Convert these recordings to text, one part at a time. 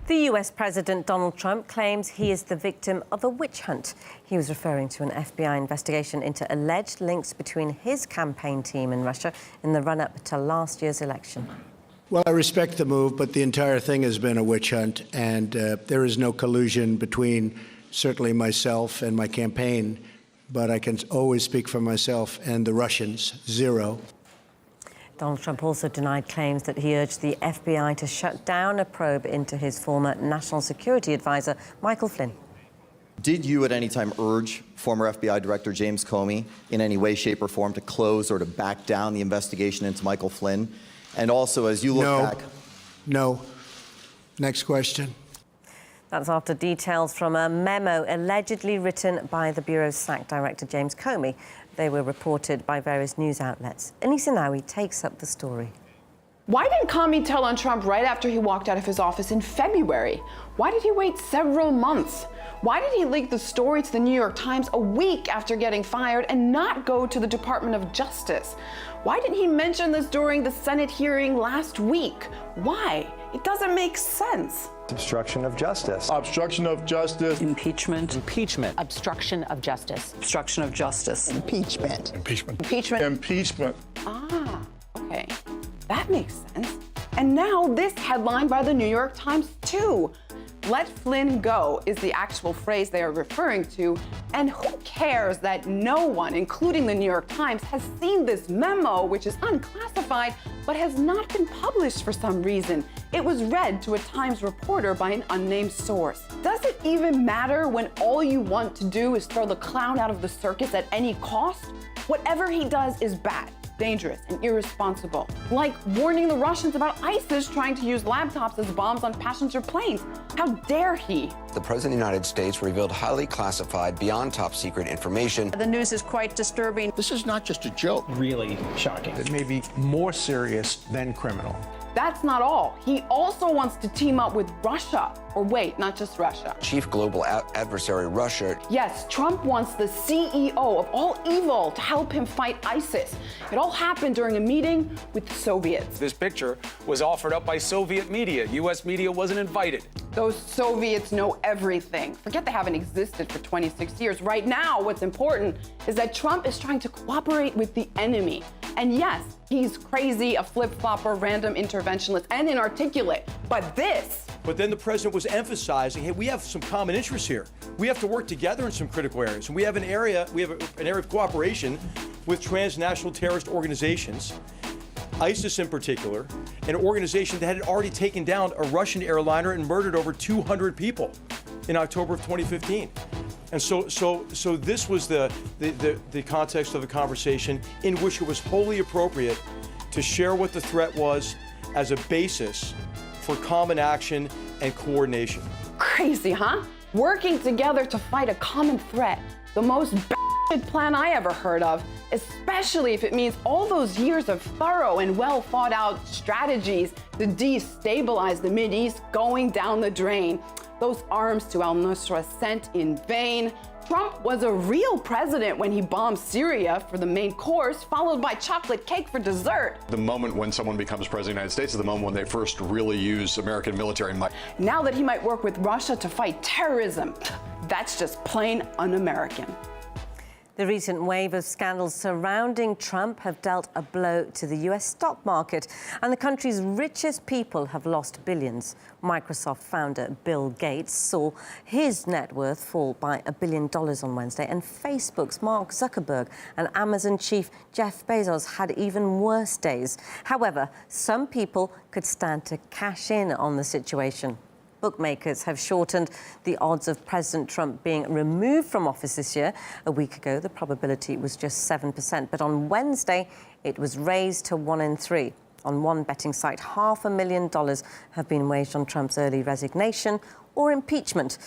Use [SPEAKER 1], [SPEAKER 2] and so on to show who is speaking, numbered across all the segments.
[SPEAKER 1] The US President Donald Trump claims he is the victim of a witch hunt. He was referring to an FBI investigation into alleged links between his campaign team and Russia in the run-up to last year's election.
[SPEAKER 2] Well, I respect the move, but the entire thing has been a witch hunt, and there is no collusion between certainly myself and my campaign, but I can always speak for myself and the Russians, zero.
[SPEAKER 1] Donald Trump also denied claims that he urged the FBI to shut down a probe into his former national security advisor, Michael Flynn.
[SPEAKER 3] Did you at any time urge former FBI Director James Comey in any way, shape, or form to close or to back down the investigation into Michael Flynn? And also, as you look back...
[SPEAKER 2] No. Next question.
[SPEAKER 1] That's after details from a memo allegedly written by the Bureau's SAC Director James Comey. They were reported by various news outlets. Anisa Nawi takes up the story.
[SPEAKER 4] Why didn't Comey tell on Trump right after he walked out of his office in February? Why did he wait several months? Why did he leak the story to the New York Times a week after getting fired and not go to the Department of Justice? Why didn't he mention this during the Senate hearing last week? Why? It doesn't make sense.
[SPEAKER 5] Obstruction of justice.
[SPEAKER 6] Obstruction of justice.
[SPEAKER 7] Impeachment.
[SPEAKER 5] Impeachment.
[SPEAKER 7] Obstruction of justice. Obstruction of justice.
[SPEAKER 6] Impeachment.
[SPEAKER 7] Impeachment.
[SPEAKER 6] Impeachment.
[SPEAKER 4] Ah, okay. That makes sense. And now this headline by the New York Times, too. Let Flynn go is the actual phrase they are referring to. And who cares that no one, including the New York Times, has seen this memo, which is unclassified, but has not been published for some reason. It was read to a Times reporter by an unnamed source. Does it even matter when all you want to do is throw the clown out of the circus at any cost? Whatever he does is bad, dangerous, and irresponsible. Like warning the Russians about ISIS trying to use laptops as bombs on passenger planes. How dare he?
[SPEAKER 8] The President of the United States revealed highly classified, beyond top secret information.
[SPEAKER 7] The news is quite disturbing.
[SPEAKER 6] This is not just a joke.
[SPEAKER 5] Really shocking. It may be more serious than criminal.
[SPEAKER 4] That's not all. He also wants to team up with Russia. Or wait, not just Russia.
[SPEAKER 8] Chief global adversary Russia.
[SPEAKER 4] Yes, Trump wants the CEO of all evil to help him fight ISIS. It all happened during a meeting with the Soviets.
[SPEAKER 9] This picture was offered up by Soviet media. U.S. media wasn't invited.
[SPEAKER 4] Those Soviets know everything. Forget they haven't existed for 26 years. Right now, what's important is that Trump is trying to cooperate with the enemy. And yes, he's crazy, a flip-flopper, random interventionist, and inarticulate. But
[SPEAKER 10] then the president was emphasizing, hey, we have some common interests here. We have to work together in some critical areas. And we have an area of cooperation with transnational terrorist organizations, ISIS in particular, an organization that had already taken down a Russian airliner and murdered over 200 people in October of 2015. And so this was the context of the conversation in which it was wholly appropriate to share what the threat was as a basis for common action and coordination.
[SPEAKER 4] Crazy, huh? Working together to fight a common threat. The most plan I ever heard of, especially if it means all those years of thorough and well thought out strategies to destabilize the Mideast going down the drain. Those arms to al-Nusra sent in vain. Trump was a real president when he bombed Syria for the main course, followed by chocolate cake for dessert.
[SPEAKER 11] The moment when someone becomes president of the United States is the moment when they first really use American military might.
[SPEAKER 4] Now that he might work with Russia to fight terrorism, that's just plain un-American.
[SPEAKER 1] The recent wave of scandals surrounding Trump have dealt a blow to the US stock market, and the country's richest people have lost billions. Microsoft founder Bill Gates saw his net worth fall by $1 billion on Wednesday, and Facebook's Mark Zuckerberg and Amazon chief Jeff Bezos had even worse days. However, some people could stand to cash in on the situation. Bookmakers have shortened the odds of President Trump being removed from office this year. A week ago, the probability was just 7%, but on Wednesday, it was raised to 1 in 3. On one betting site, $500,000 have been waged on Trump's early resignation or impeachment.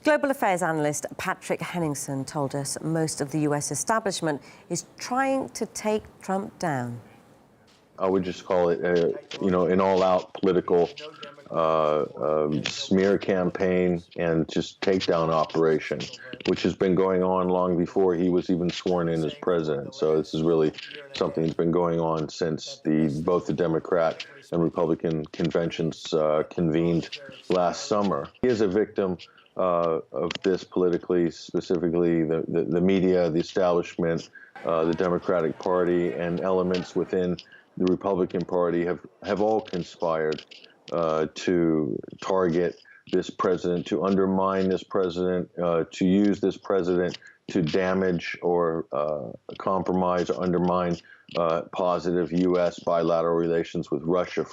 [SPEAKER 1] Global affairs analyst Patrick Henningsen told us most of the US establishment is trying to take Trump down.
[SPEAKER 12] I would just call it, an all-out political
[SPEAKER 6] smear campaign and just takedown operation, which has been going on long before he was even sworn in as president. So this is really something that's been going on since both the Democrat and Republican conventions convened last summer. He is a victim of this politically, specifically the media, the establishment, the Democratic Party, and elements within the Republican Party have all conspired to target this president, to undermine this president, to use this president to damage or compromise or undermine positive U.S. bilateral relations with Russia.